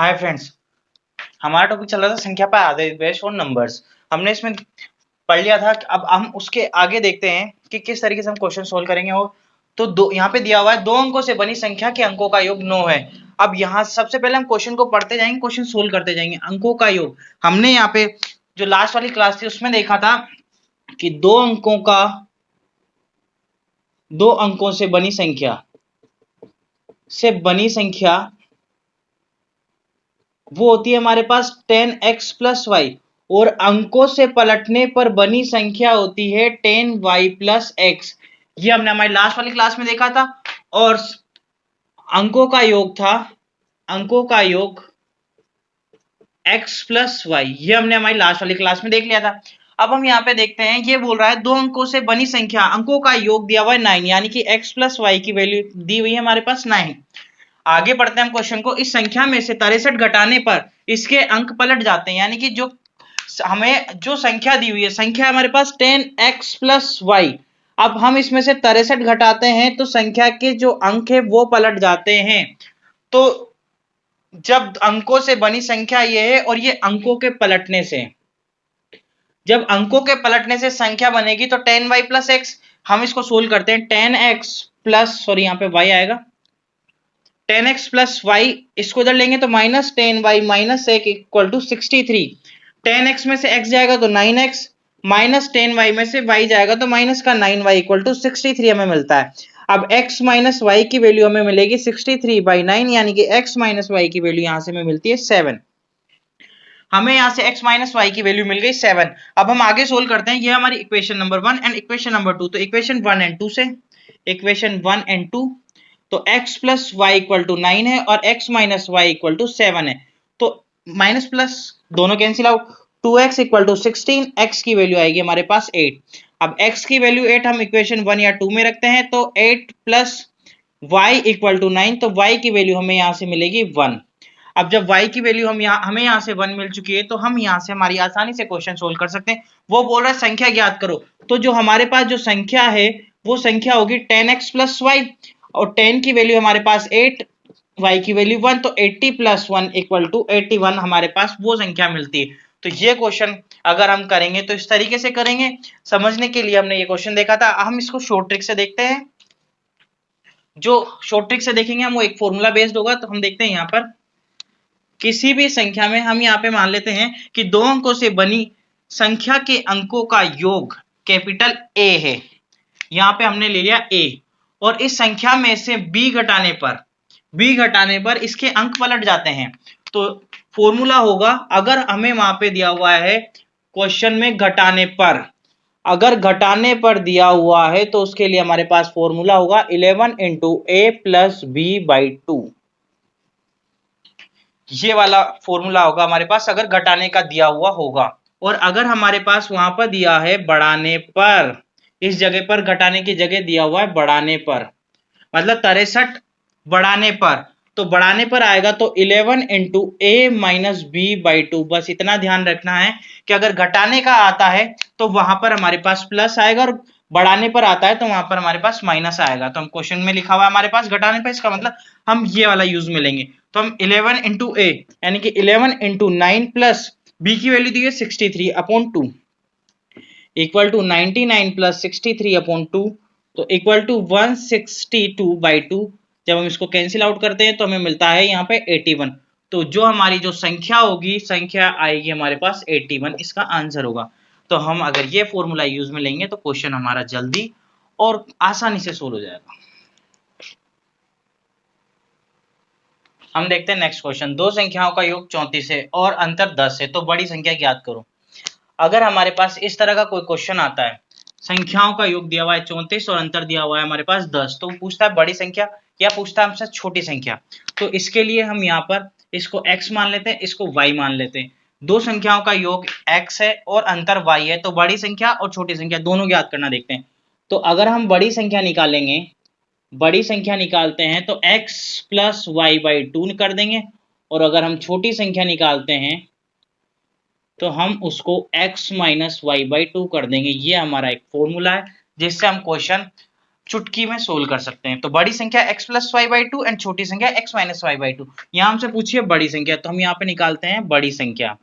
Hi friends, हमारा topic चल रहा था संख्या पर आधारित बेस्ड ऑन नंबर्स। हमने इसमें पढ़ लिया था कि अब हम उसके आगे देखते हैं कि किस तरीके से हम क्वेश्चन सोल्व करेंगे। और तो दो यहाँ पे दिया हुआ है, दो अंकों से बनी संख्या के अंकों का योग 9 है। अब यहाँ सबसे पहले हम क्वेश्चन को पढ़ते जाएंगे, क्वेश्चन सोल्व करते जाएंगे। अंकों का योग हमने यहाँ पे जो लास्ट वाली क्लास थी उसमें देखा था कि दो अंकों से बनी संख्या वो होती है हमारे पास 10x प्लस वाई, और अंकों से पलटने पर बनी संख्या होती है 10y प्लस एक्स। ये हमने हमारी लास्ट वाली क्लास में देखा था। और अंकों का योग x प्लस वाई, ये हमने हमारी लास्ट वाली क्लास में देख लिया था। अब हम यहाँ पे देखते हैं, ये बोल रहा है दो अंकों से बनी संख्या, अंकों का योग दिया हुआ है 9, यानी कि x प्लस वाई की वैल्यू दी हुई है हमारे पास 9। आगे बढ़ते हैं हम क्वेश्चन को। इस संख्या में से 63 घटाने पर इसके अंक पलट जाते हैं, यानी कि जो हमें जो संख्या दी हुई है, संख्या हमारे पास 10x प्लस वाई। अब हम इसमें से 63 घटाते हैं तो संख्या के जो अंक है वो पलट जाते हैं। तो जब अंकों से बनी संख्या ये है और ये अंकों के पलटने से, जब अंकों के पलटने से संख्या बनेगी तो 10y प्लस एक्स। हम इसको सोल्व करते हैं। 10x प्लस, सॉरी यहाँ पे y आएगा, 10x प्लस वाई, इसको इधर लेंगे तो माइनस 10y माइनस एक इक्वल टू 63। 10x में से x जाएगा तो 9x, माइनस 10y में से y जाएगा तो माइनस का 9y इक्वल टू 63 हमें मिलता है। अब x माइनस वाई की वैल्यू हमें मिलेगी 63/9, यानी कि x माइनस वाई की वैल्यू यहां से हमें मिलती है 7। हमें यहां से x माइनस वाई की वैल्यू मिल गई 7। अब हम आगे सोल्व करते हैं। ये हमारी equation number 1 and equation number 2। तो इक्वेशन 1 एंड 2 से, इक्वेशन 1 एंड 2, तो x plus Y equal to 9 है और x minus Y equal to 7 है। तो माइनस प्लस दोनों cancel out, 2x equal to 16, x की वैल्यू आएगी हमारे पास 8। अब x की वैल्यू 8 हम इक्वेशन 1 या 2 में रखते हैं, तो 8 प्लस y इक्वल टू 9, तो y की वैल्यू हमें यहां से मिलेगी 1। अब जब y की वैल्यू हमें यहां से 1 मिल चुकी है, तो हम यहां से हमारी आसानी से क्वेश्चन सोल्व कर सकते हैं। वो बोल रहा है संख्या ज्ञात करो, तो जो हमारे पास जो संख्या है वो संख्या होगी 10x प्लस वाई, और 10 की वैल्यू हमारे पास 8, y की वैल्यू 1, तो 80 प्लस 1 इक्वल टू 81 हमारे पास वो संख्या मिलती है। तो ये क्वेश्चन अगर हम करेंगे तो इस तरीके से करेंगे। समझने के लिए हमने ये क्वेश्चन देखा था, हम इसको शॉर्ट ट्रिक से देखते हैं। जो शॉर्ट ट्रिक से देखेंगे हम वो एक फॉर्मूला बेस्ड होगा। तो हम देखते हैं यहाँ पर किसी भी संख्या में हम यहाँ पे मान लेते हैं कि दो अंकों से बनी संख्या के अंकों का योग कैपिटल A है। यहाँ पे हमने ले लिया A, और इस संख्या में से b घटाने पर इसके अंक पलट जाते हैं। तो फॉर्मूला होगा, अगर हमें वहां पे दिया हुआ है क्वेश्चन में घटाने पर, अगर घटाने पर दिया हुआ है तो उसके लिए हमारे पास फॉर्मूला होगा 11 into A plus B by 2। ये वाला फॉर्मूला होगा हमारे पास अगर घटाने का दिया हुआ होगा। और अगर हमारे पास वहां पर दिया है बढ़ाने पर, इस जगह पर घटाने की जगह दिया हुआ है बढ़ाने पर, मतलब 63 बढ़ाने पर, तो बढ़ाने पर आएगा तो 11 into A minus B by 2। बस इतना ध्यान रखना है कि अगर घटाने का आता है तो वहां पर हमारे पास प्लस आएगा, और बढ़ाने पर आता है तो वहां पर हमारे पास माइनस आएगा। तो हम क्वेश्चन में लिखा हुआ है हमारे पास घटाने पर, इसका मतलब हम ये वाला यूज में लेंगे। तो हम 11 इंटू ए यानी कि 11 इंटू 9 प्लस बी की वैल्यू दी है 63/2 इक्वल टू 99 प्लस 63/2, तो इक्वल टू 162/2। जब हम इसको कैंसिल आउट करते हैं तो हमें मिलता है यहाँ पे 81। तो जो हमारी जो संख्या होगी, संख्या आएगी हमारे पास 81, इसका आंसर होगा। तो हम अगर ये फॉर्मूला यूज में लेंगे तो क्वेश्चन हमारा जल्दी और आसानी से सोल्व हो जाएगा। हम देखते हैं नेक्स्ट क्वेश्चन। दो संख्याओं का योग 34 है और अंतर 10 है, तो बड़ी संख्या ज्ञात करो। अगर हमारे पास इस तरह का कोई क्वेश्चन आता है, संख्याओं का योग दिया हुआ है 34 और अंतर दिया हुआ है हमारे पास 10, तो पूछता है बड़ी संख्या या पूछता है हमसे छोटी संख्या। तो इसके लिए हम यहाँ पर इसको x मान लेते हैं, इसको y मान लेते हैं। दो संख्याओं का योग x है और अंतर y है, तो बड़ी संख्या और छोटी संख्या दोनों ज्ञात करना देखते हैं। तो अगर हम बड़ी संख्या निकालेंगे, बड़ी संख्या निकालते हैं तो x प्लस वाई बाई 2 कर देंगे, और अगर हम छोटी संख्या निकालते हैं तो हम उसको x माइनस वाई बाई 2 कर देंगे। ये हमारा एक फॉर्मूला है जिससे हम क्वेश्चन चुटकी में सोल्व कर सकते हैं। तो बड़ी संख्या x plus Y by two and छोटी संख्या x minus Y by two. यहाँ हमसे पूछिए बड़ी संख्या, तो हम यहाँ पे निकालते हैं बड़ी संख्या।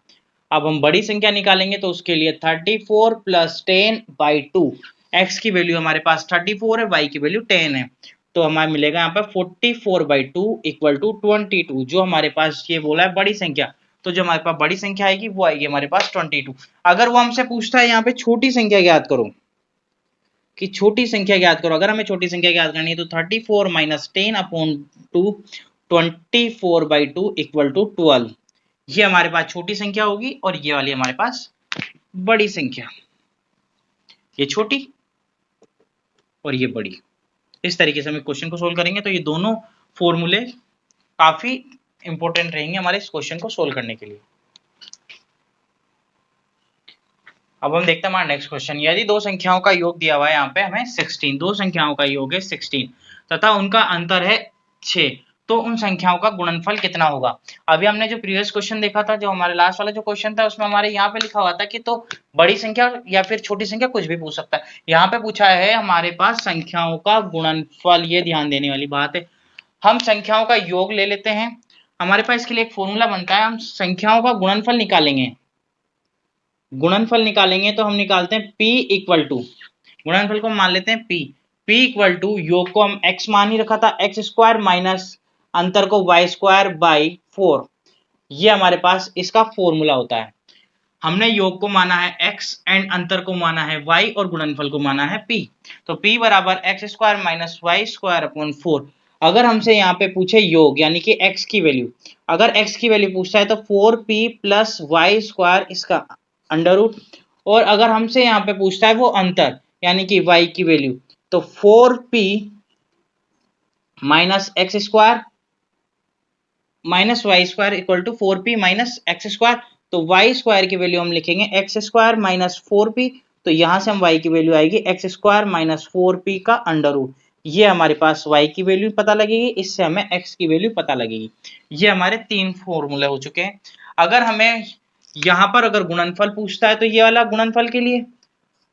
अब हम बड़ी संख्या निकालेंगे तो उसके लिए 34 प्लस 10 बाई टू। एक्स की वैल्यू हमारे पास 34 है, वाई की वैल्यू 10 है, तो हमारे मिलेगा यहाँ पे 44 बाई टू इक्वल टू 22, जो हमारे पास ये बोला है बड़ी संख्या। तो जो हमारे पास बड़ी संख्या आएगी वो आएगी हमारे पास 22। अगर वो हमसे पूछता है यहाँ पे छोटी संख्या ज्ञात करो, कि छोटी संख्या ज्ञात करो, अगर हमें छोटी संख्या ज्ञात करनी है तो 34 minus 10 upon 2, 24 by two equal to 12। ये हमारे पास छोटी संख्या होगी और ये वाली हमारे पास बड़ी संख्या। ये छोटी और ये बड़ी। इस तरीके से हम क्वेश्चन को सोल्व करेंगे। तो ये दोनों फॉर्मूले काफी इंपॉर्टेंट रहेंगे हमारे इस क्वेश्चन को सोल्व करने के लिए। अब हम देखते हैं हमारा नेक्स्ट क्वेश्चन। यदि दो संख्याओं का योग दिया हुआ है यहाँ पे हमें 16, दो संख्याओं का योग है 16 तथा उनका अंतर है 6, तो उन संख्याओं का गुणनफल कितना होगा। अभी हमने जो प्रीवियस क्वेश्चन देखा था, जो हमारे लास्ट वाला जो क्वेश्चन था, उसमें हमारे यहाँ पे लिखा हुआ था कि तो बड़ी संख्या या फिर छोटी संख्या कुछ भी पूछ सकता है। यहाँ पे पूछा है हमारे पास संख्याओं का गुणनफल। ये ध्यान देने वाली बात है। हम संख्याओं का योग ले लेते हैं, हमारे पास इसके लिए एक फॉर्मूला बनता है। हम संख्याओं का गुणनफल निकालेंगे, गुणनफल निकालेंगे तो हम निकालते हैं p इक्वल टू, गुणनफल को मान लेते हैं p इक्वल टू, योग को हम x मान ही रखा था, x स्क्वायर माइनस अंतर को y स्क्वायर बाई 4। ये हमारे पास इसका फॉर्मूला होता है। हमने योग को माना है x एंड अंतर को माना है y और गुणनफल को माना है p। तो p बराबर x square minus Y square upon 4। अगर हमसे यहाँ पे पूछे योग यानी कि x की वैल्यू, अगर x की वैल्यू पूछता है तो 4p प्लस वाई स्क्वायर इसका अंडर रूट, और अगर हमसे यहाँ पे पूछता है वो अंतर यानी कि y की वैल्यू, तो 4p minus X square minus Y square equal to 4p minus X square. तो y स्क्वायर की वैल्यू हम लिखेंगे एक्स स्क्वायर माइनस 4p, तो यहां से हम y की वैल्यू आएगी एक्स स्क्वायर माइनस 4p का अंडर रूट। ये हमारे पास y की वैल्यू पता लगेगी, इससे हमें x की वैल्यू पता लगेगी। ये हमारे तीन फॉर्मूले हो चुके हैं। अगर हमें यहाँ पर अगर गुणनफल पूछता है तो ये वाला गुणनफल के लिए,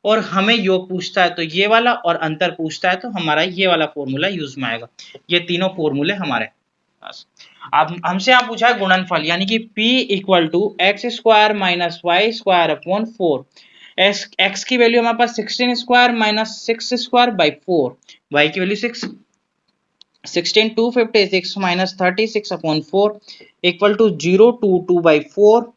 और हमें योग पूछता है तो ये वाला, और अंतर पूछता है तो हमारा ये वाला फॉर्मूला यूज में आएगा। ये तीनों फॉर्मूले हमारे पास। अब हमसे यहाँ पूछा है गुणनफल यानी कि p equal to x square minus Y square upon 4। एक्स की वैल्यू हमारे पास 16 स्क्वायर माइनस 6 स्क्वायर बाई 4, वाई की value 6, 16 256 minus 36 upon 4 equal to 022 by 4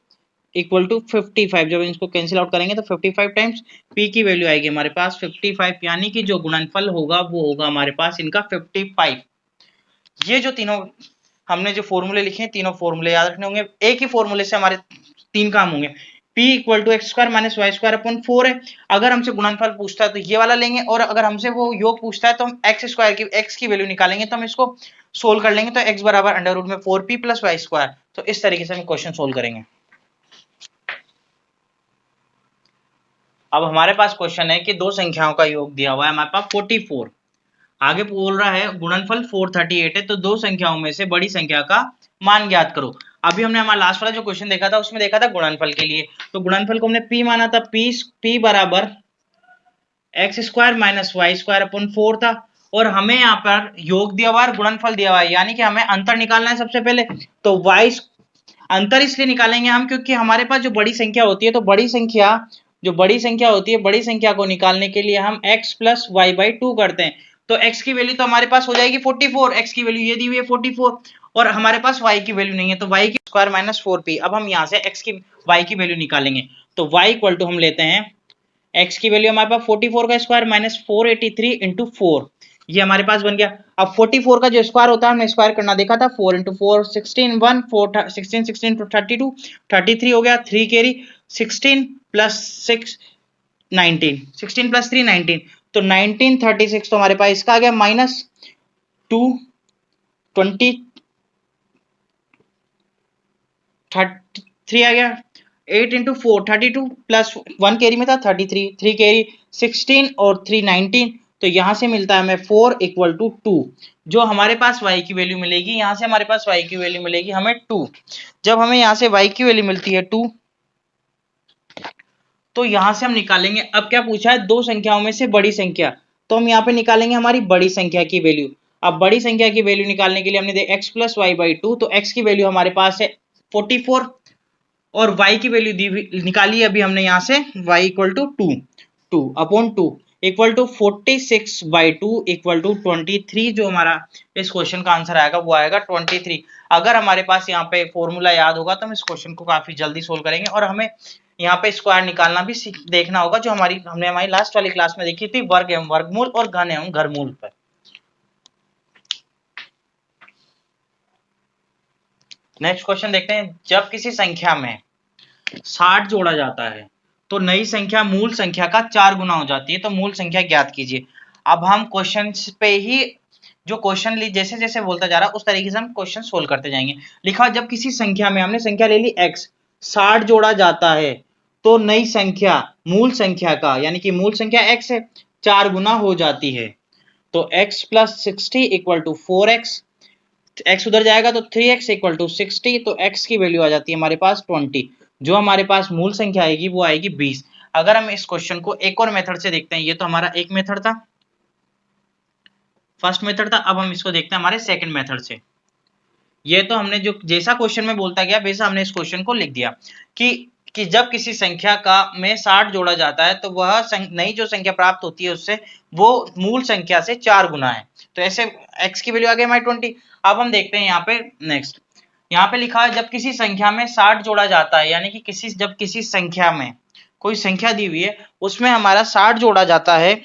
equal to 55। जब इसको कैंसिल आउट करेंगे तो 55 टाइम्स p की वैल्यू आएगी हमारे पास 55, यानी कि जो गुणनफल होगा वो होगा हमारे पास इनका 55। ये जो तीनों हमने जो फॉर्मूले लिखे हैं, तीनों फॉर्मूले याद रखने होंगे। एक ही फॉर्मूले से हमारे तीन काम होंगे। p equal to x square minus Y square upon 4 है। अगर हमसे गुणनफल पूछता है तो ये वाला लेंगे, और अगर हमसे वो योग पूछता है तो हम एक्स स्क्वायर की एक्स की वैल्यू निकालेंगे, तो हम इसको सोल्व कर लेंगे। तो x बराबर अंडर रूट में 4p प्लस वाई स्क्वायर। तो इस तरीके से हम क्वेश्चन सोल्व करेंगे। अब हमारे पास क्वेश्चन है कि दो संख्याओं का योग दिया हुआ है हमारे पास 44, आगे बोल रहा है गुणनफल 438 है, तो दो संख्याओं में से बड़ी संख्या का मान ज्ञात करो। अभी हमने हमारा लास्ट वाला जो क्वेश्चन देखा था उसमें देखा था गुणनफल के लिए, तो गुणनफल को हमने p माना था, p बराबर X square minus Y square upon 4 था, और हमें यहाँ पर योग दिया हुआ है, गुणनफल दिया हुआ है, यानी कि हमें अंतर निकालना है सबसे पहले। तो y अंतर इसलिए निकालेंगे हम क्योंकि हमारे पास जो बड़ी संख्या होती है, तो बड़ी संख्या होती है, बड़ी संख्या को निकालने के लिए हम x प्लस वाई बाई 2 करते हैं। तो x की वैल्यू तो हमारे पास हो जाएगी 44, x की वैल्यू ये दी हुई है 44, और हमारे पास y की वैल्यू नहीं है, तो y की स्क्वायर माइनस 4p। अब हम यहाँ से y की वैल्यू निकालेंगे, तो y इक्वल टू हम लेते हैं x की वैल्यू हमारे पास 44 का स्क्वायर माइनस 483 इंटू 4, ये हमारे पास बन गया। अब 44 का जो स्क्वायर होता है हमने स्क्वायर करना देखा था, 4 इंटू 4 16, 1 4 16 16 टू 32 33 हो गया, 3 कैरी 16 प्लस 6 19, 16 प्लस 3 19, तो 1936, तो हमारे पास इसका आ गया माइनस 2 20 33 आ गया, 8 इंटू 4 32 प्लस 1 कैरी में था 33, 3 कैरी 16 और 3 19, तो यहां से मिलता है हमें 4 इक्वल टू 2। जो हमारे पास y की वैल्यू मिलेगी, यहां से हमारे पास y की वैल्यू मिलेगी हमें 2। जब हमें यहां से y की वैल्यू मिलती है 2, तो यहां से हम निकालेंगे। अब क्या पूछा है, दो संख्याओं में से बड़ी संख्या, तो हम यहाँ पे निकालेंगे हमारी बड़ी संख्या की वैल्यू। अब बड़ी संख्या की वैल्यू निकालने के लिए हमने x plus Y by two, तो x की वैल्यू हमारे पास है 44 और y की वैल्यू निकाली अभी हमने यहाँ से y equal to 2 upon 2 equal to 46 by 2 equal to 23। जो हमारा इस क्वेश्चन का आंसर आएगा वो आएगा 23। अगर हमारे पास यहाँ पे फॉर्मूला याद होगा तो हम इस क्वेश्चन को काफी जल्दी सोल्व करेंगे और हमें यहाँ पे स्क्वायर निकालना भी देखना होगा, जो हमने हमारी लास्ट वाली क्लास में देखी थी, वर्ग एवं वर्गमूल और घन एवं घरमूल पर। नेक्स्ट क्वेश्चन देखते हैं। जब किसी संख्या में 60 जोड़ा जाता है तो नई संख्या मूल संख्या का 4 गुना हो जाती है, तो मूल संख्या ज्ञात कीजिए। अब हम क्वेश्चन पे ही जो क्वेश्चन जैसे जैसे बोलता जा रहा है उस तरीके से हम क्वेश्चन सोल्व करते जाएंगे। लिखा जब किसी संख्या में, हमने संख्या ले ली x, 60 जोड़ा जाता है तो नई संख्या मूल संख्या का, यानी कि मूल संख्या x है, 4 गुना हो जाती है। तो x plus 60 equal to 4x, x उधर जाएगा तो 3x इक्वल टू 60, तो x की वैल्यू आ जाती है हमारे पास 20। जो हमारे पास मूल संख्या आएगी वो आएगी 20। अगर हम इस क्वेश्चन को एक और मेथड से देखते हैं, ये तो हमारा एक मेथड था, फर्स्ट मेथड था। अब हम इसको देखते हैं हमारे सेकंड मेथड से। ये तो हमने जो जैसा क्वेश्चन में बोलता गया वैसा हमने इस क्वेश्चन को लिख दिया कि जब किसी संख्या का में 60 जोड़ा जाता है तो वह नई जो संख्या प्राप्त होती है उससे वो मूल संख्या से 4 गुना है। तो ऐसे x की वैल्यू आ गई हमारी 20। अब हम देखते हैं यहाँ पे नेक्स्ट, यहाँ पे लिखा है जब किसी संख्या में 60 जोड़ा जाता है, यानी कि जब किसी संख्या में कोई संख्या दी हुई है उसमें हमारा 60 जोड़ा जाता है।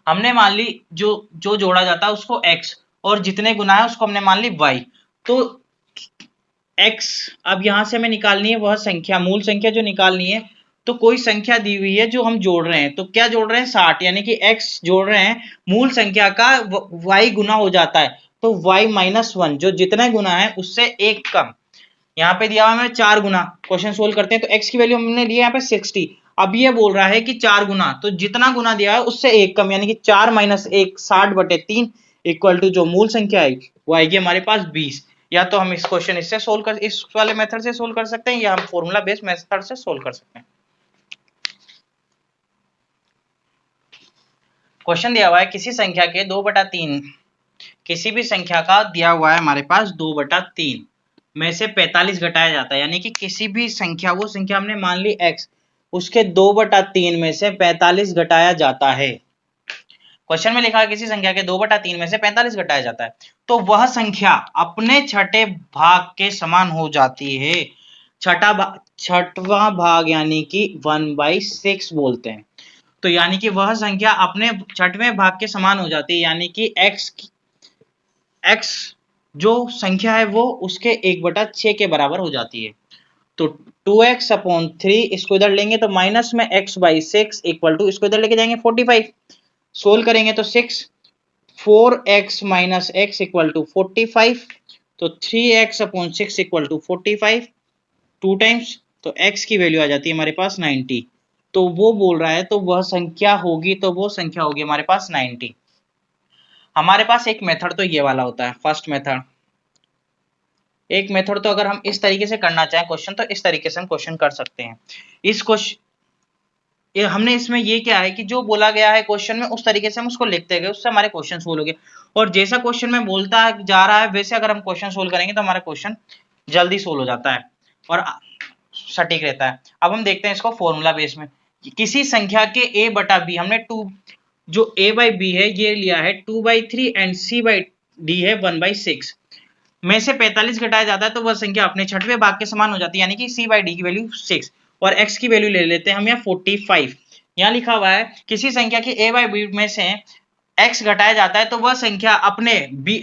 हमने मान ली जो जोड़ा जाता है उसको x और जितने गुना है उसको हमने मान ली y। तो x अब यहां से हमें निकालनी है वह संख्या, मूल संख्या जो निकालनी है। तो कोई संख्या दी हुई है जो हम जोड़ रहे हैं, तो क्या जोड़ रहे हैं 60, यानी कि x जोड़ रहे हैं, मूल संख्या का y गुना हो जाता है तो y माइनस 1, जो जितने गुना है उससे एक कम। यहाँ पे दिया हुआ हमें 4 गुना, क्वेश्चन सोल्व करते हैं तो x की वैल्यू हमने लिया यहाँ पे 60। अब ये बोल रहा है कि 4 गुना, तो जितना गुना दिया है उससे एक कम, यानी कि 4 माइनस 1 60/3 इक्वल टू जो मूल संख्या आएगी वो आएगी हमारे पास 20। या तो हम इस क्वेश्चन इससे सोल्व कर, इस वाले मेथड से सोल्व कर सकते हैं, या हम फॉर्मूला बेस्ड मेथड से सोल्व कर सकते हैं। क्वेश्चन दिया हुआ है किसी संख्या के 2/3, किसी भी संख्या का दिया हुआ है हमारे पास 2/3 में से 45 घटाया जाता है, यानी कि किसी भी संख्या, वो संख्या हमने मान ली x, उसके 2/3 में से 45 घटाया जाता है। क्वेश्चन में लिखा है किसी संख्या के 2/3 में से 45 घटाया जाता है तो वह संख्या अपने छठे भाग के समान हो जाती है। छठवां भाग यानी कि 1/6 बोलते हैं। तो यानी कि वह संख्या अपने छठवें भाग के समान हो जाती है, यानी कि x जो संख्या है वो उसके 1/6 के बराबर हो जाती है। तो 2x/3 इसको इधर लेंगे तो माइनस में x/6 इक्वल टू, इसको इधर लेके जाएंगे 45, सोल्व करेंगे तो 4x minus x equal to 45, तो 3x/6 इक्वल टू 45, 2 टाइम्स, तो x की वैल्यू आ जाती है हमारे पास 90। तो वो बोल रहा है तो वह संख्या होगी, तो वो संख्या होगी हमारे पास 90। हमारे पास एक मेथड तो ये वाला होता है, फर्स्ट मेथड। एक मेथड तो अगर हम इस तरीके से करना चाहें क्वेश्चन, तो इस तरीके से हम क्वेश्चन कर सकते हैं। इस क्वेश्चन हमने इसमें ये क्या है कि जो बोला गया है क्वेश्चन में उस तरीके से हम उसको लिखते गए, उससे हमारे क्वेश्चन सोल्व हो गए। और जैसा क्वेश्चन में बोलता जा रहा है वैसे अगर हम क्वेश्चन सोल्व करेंगे तो हमारा क्वेश्चन जल्दी सोल्व हो जाता है और सटीक रहता है। अब हम देखते हैं इसको फॉर्मूला बेस में। किसी संख्या के a/b, हमने जो a/b है ये लिया है 2/3 एंड c/d है 1/6 में से 45 घटाया जाता है तो वह संख्या अपने छठवें भाग के समान हो जाती है, यानी कि c/d की वैल्यू 6 और x की वैल्यू ले लेते हैं हम यहाँ 45। यहाँ लिखा हुआ है किसी संख्या के a/b में से x घटाया जाता है तो वह संख्या अपने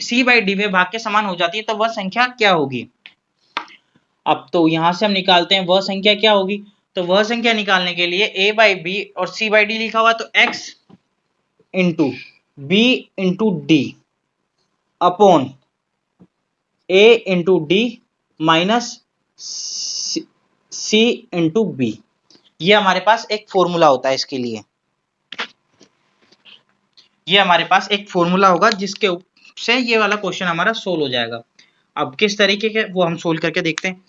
c/d में भाग के समान हो जाती है, तो वह संख्या क्या होगी। अब तो यहां से हम निकालते हैं वह संख्या क्या होगी। तो वह संख्या निकालने के लिए a/b और c/d लिखा हुआ तो x into b into D upon a into D minus c into B, ये हमारे पास एक फॉर्मूला होता है इसके लिए। ये हमारे पास एक फॉर्मूला होगा जिसके से ये वाला क्वेश्चन हमारा सोल्व हो जाएगा। अब किस तरीके के वो हम सोल्व करके देखते हैं।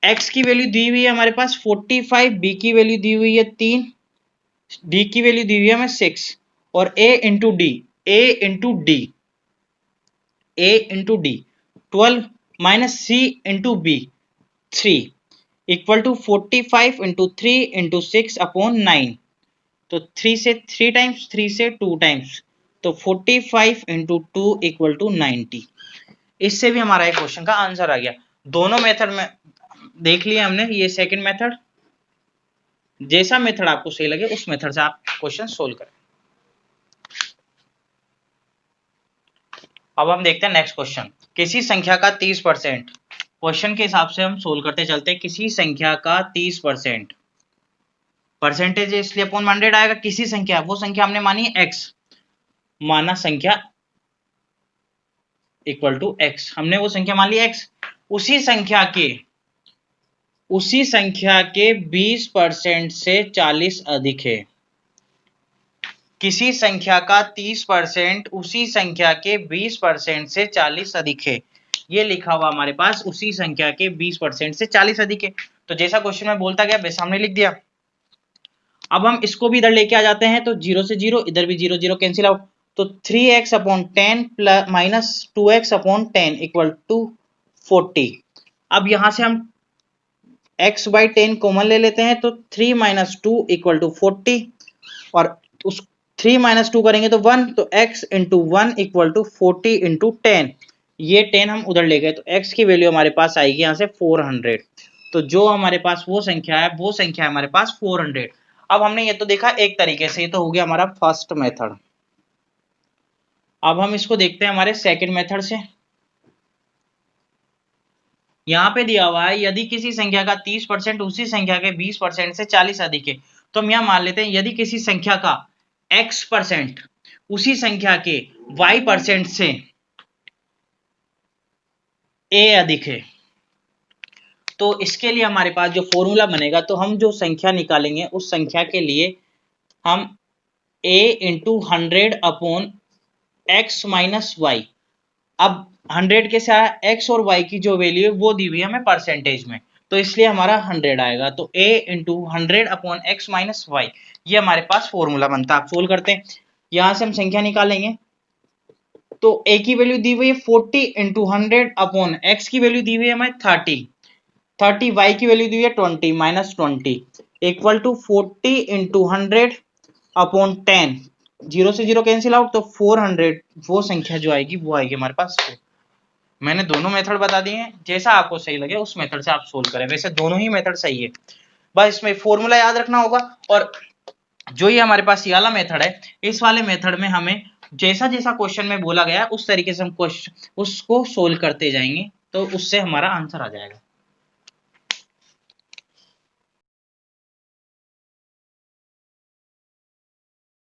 x की वैल्यू दी हुई है हमारे पास 45, b की वैल्यू दी हुई है 3, d की वैल्यू दी हुई है हमें 6 और a into D, a into D, a into D 12 minus c into b 3 equal to 45 into 3 into 6 upon 9। तो 3 से 3 टाइम्स, 3 से 2 टाइम्स, तो 45 इंटू 2 इक्वल टू 90। इससे भी हमारा एक क्वेश्चन का आंसर आ गया। दोनों मेथड में देख लिया हमने, ये सेकंड मेथड, जैसा मेथड आपको सही लगे उस मेथड से आप क्वेश्चन सोल्व करें। अब हम देखते हैं नेक्स्ट क्वेश्चन। किसी संख्या का 30%, क्वेश्चन के हिसाब से हम सोल्व करते चलते हैं। किसी संख्या का 30%, परसेंटेज इसलिए अपॉन 100 आएगा। किसी संख्या, वो संख्या हमने मानी x, माना संख्या इक्वल टू x, हमने वो संख्या मान ली x, उसी संख्या के 20% से 40 अधिक है। किसी संख्या का 30% उसी संख्या के 20% से 40 अधिक है। ये लिखा हुआ हमारे पास उसी संख्या के 20% से 40 अधिक है। तो जैसा क्वेश्चन में बोलता गया वैसा हमने लिख दिया। अब हम इसको भी इधर लेके आ जाते हैं, तो 0 से 0, इधर भी 0 0 कैंसिल आउट, तो 3x upon 10 plus minus 2x upon 10 equal to 40। अब यहां से हम x बाई 10 कॉमन ले लेते हैं, तो 3 माइनस 2 इक्वल टू 40, और उस 3 माइनस 2 करेंगे तो 1, तो x into 1 equal to 40 into 10। ये 10 हम उधर ले गए, तो x की वैल्यू हमारे पास आएगी यहाँ से 400। तो जो हमारे पास वो संख्या है, वो संख्या है हमारे पास 400। अब हमने ये तो देखा एक तरीके से, ये तो हो गया हमारा फर्स्ट मेथड। अब हम इसको देखते हैं हमारे सेकंड मेथड से। यहाँ पे दिया हुआ है यदि किसी संख्या का 30% उसी संख्या के 20% से 40 अधिक है। तो हम यहाँ मान लेते हैं यदि किसी संख्या का x% उसी संख्या के y% से a अधिक है, तो इसके लिए हमारे पास जो फॉर्मूला बनेगा, तो हम जो संख्या निकालेंगे उस संख्या के लिए हम a into 100 upon x minus Y. अब 100 के साथ x और y की जो वैल्यू है वो दी हुई है हमें परसेंटेज में, तो इसलिए हमारा 100 आएगा। तो a into 100 upon X minus Y, ये हमारे पास फॉर्मूला बनता है। आप सोल्व करते हैं, यहां से हम संख्या निकालेंगे, तो a की वैल्यू दी हुई है 40 इंटू 100 अपॉन x की वैल्यू दी हुई है हमें 30, y की वैल्यू दी हुई है 20 minus 20 equal to 40 into 100 upon 10, 0 से 0 कैंसिल आउट, तो 400 वो संख्या जो आएगी वो आएगी हमारे पास। मैंने दोनों मेथड बता दिए हैं, जैसा आपको सही लगे उस मेथड से आप सोल्व करें। वैसे दोनों ही मेथड सही है, बस इसमें फॉर्मूला याद रखना होगा। और जो ये हमारे पास ये वाला मेथड है, इस वाले मेथड में हमें जैसा जैसा क्वेश्चन में बोला गया उस तरीके से हम क्वेश्चन उसको सोल्व करते जाएंगे, तो उससे हमारा आंसर आ जाएगा।